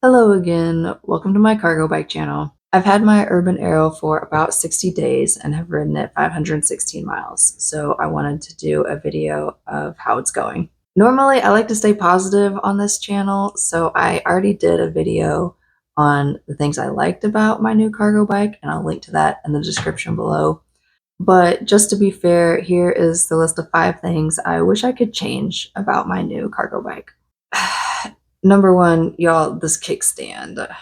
Hello again, welcome to my cargo bike channel. I've had my Urban Arrow for about 60 days and have ridden it 516 miles, so I wanted to do a video of how it's going. Normally I like to stay positive on this channel, so I already did a video on the things I liked about my new cargo bike, and I'll link to that in the description below. But just to be fair, here is the list of 5 things I wish I could change about my new cargo bike. Number one, y'all, this kickstand.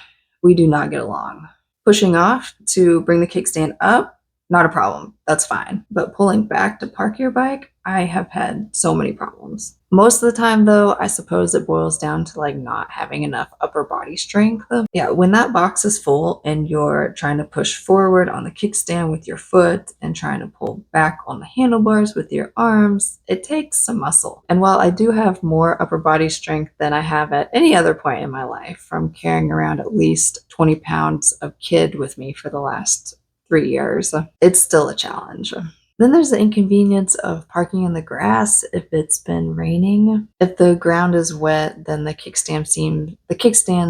We do not get along. Pushing off to bring the kickstand up, not a problem. That's fine. But pulling back to park your bike, I have had so many problems. Most of the time, though, I suppose it boils down to like not having enough upper body strength. Yeah, when that box is full and you're trying to push forward on the kickstand with your foot and trying to pull back on the handlebars with your arms, it takes some muscle. And while I do have more upper body strength than I have at any other point in my life, from carrying around at least 20 pounds of kid with me for the last 3 years, it's still a challenge. Then there's the inconvenience of parking in the grass if it's been raining. If the ground is wet, then the kickstand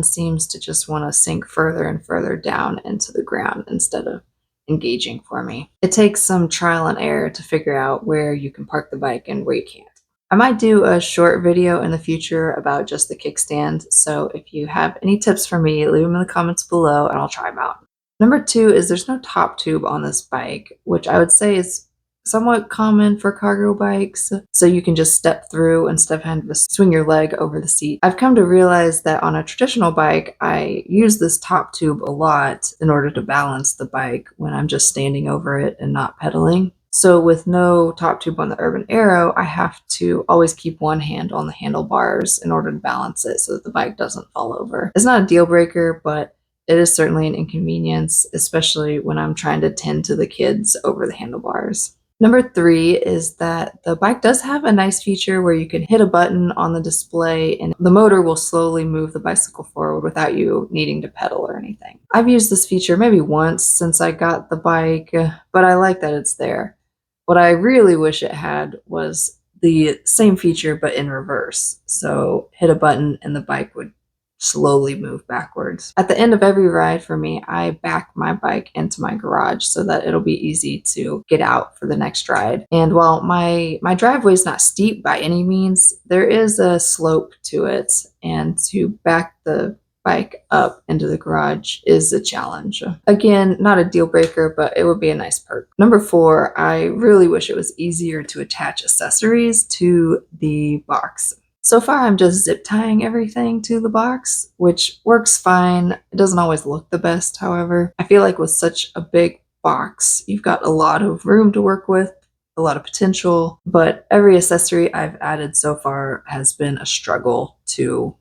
seems to just want to sink further and further down into the ground instead of engaging for me. It takes some trial and error to figure out where you can park the bike and where you can't. I might do a short video in the future about just the kickstand, so if you have any tips for me, leave them in the comments below and I'll try them out. Number 2 is there's no top tube on this bike, which I would say is somewhat common for cargo bikes, so you can just step through instead of having to swing your leg over the seat. I've come to realize that on a traditional bike, I use this top tube a lot in order to balance the bike when I'm just standing over it and not pedaling. So with no top tube on the Urban Arrow, I have to always keep one hand on the handlebars in order to balance it so that the bike doesn't fall over. It's not a deal breaker, but it is certainly an inconvenience, especially when I'm trying to tend to the kids over the handlebars. Number 3 is that the bike does have a nice feature where you can hit a button on the display and the motor will slowly move the bicycle forward without you needing to pedal or anything. I've used this feature maybe once since I got the bike, but I like that it's there. What I really wish it had was the same feature but in reverse. So hit a button and the bike would slowly move backwards. At the end of every ride for me, I back my bike into my garage so that it'll be easy to get out for the next ride. And while my driveway is not steep by any means, there is a slope to it, and to back the bike up into the garage is a challenge. Again, not a deal breaker, but it would be a nice perk. Number 4, I really wish it was easier to attach accessories to the box. So far, I'm just zip tying everything to the box, which works fine. It doesn't always look the best, however. I feel like with such a big box, you've got a lot of room to work with, a lot of potential, but every accessory I've added so far has been a struggle to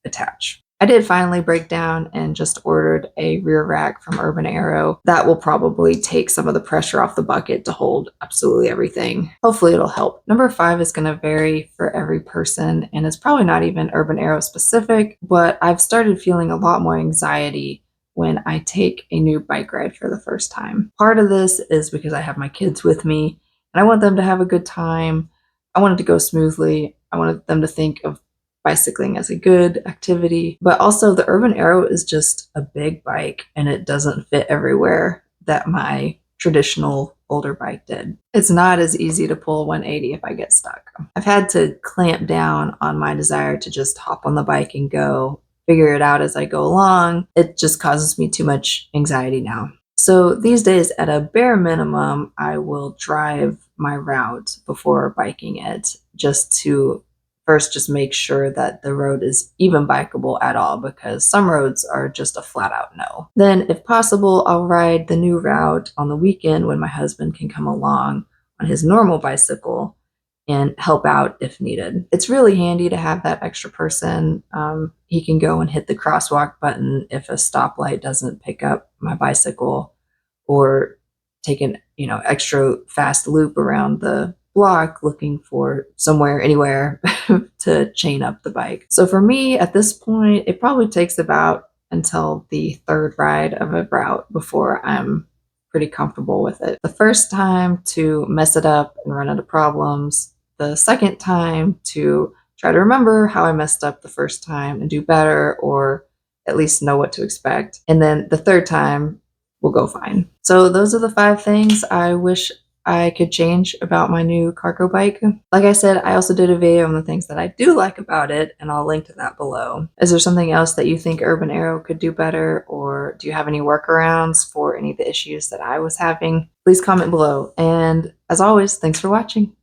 attach. I did finally break down and just ordered a rear rack from Urban Arrow. That will probably take some of the pressure off the bucket to hold absolutely everything. Hopefully it'll help. Number 5 is going to vary for every person, and it's probably not even Urban Arrow specific, but I've started feeling a lot more anxiety when I take a new bike ride for the first time. Part of this is because I have my kids with me and I want them to have a good time. I want it to go smoothly. I wanted them to think of bicycling as a good activity, but also the Urban Arrow is just a big bike and it doesn't fit everywhere that my traditional older bike did. It's not as easy to pull 180 if I get stuck. I've had to clamp down on my desire to just hop on the bike and go, figure it out as I go along. It just causes me too much anxiety now. So these days, at a bare minimum, I will drive my route before biking it, just to first just make sure that the road is even bikeable at all, because some roads are just a flat out no. Then if possible, I'll ride the new route on the weekend when my husband can come along on his normal bicycle and help out if needed. It's really handy to have that extra person. He can go and hit the crosswalk button if a stoplight doesn't pick up my bicycle, or take an extra fast loop around the block looking for somewhere, anywhere to chain up the bike. So for me at this point, it probably takes about until the 3rd ride of a route before I'm pretty comfortable with it. The first time to mess it up and run into problems, the second time to try to remember how I messed up the first time and do better, or at least know what to expect. And then the third time will go fine. So those are the 5 things I wish I could change about my new cargo bike. Like I said, I also did a video on the things that I do like about it, and I'll link to that below. Is there something else that you think Urban Arrow could do better, or do you have any workarounds for any of the issues that I was having? Please comment below. And as always, thanks for watching.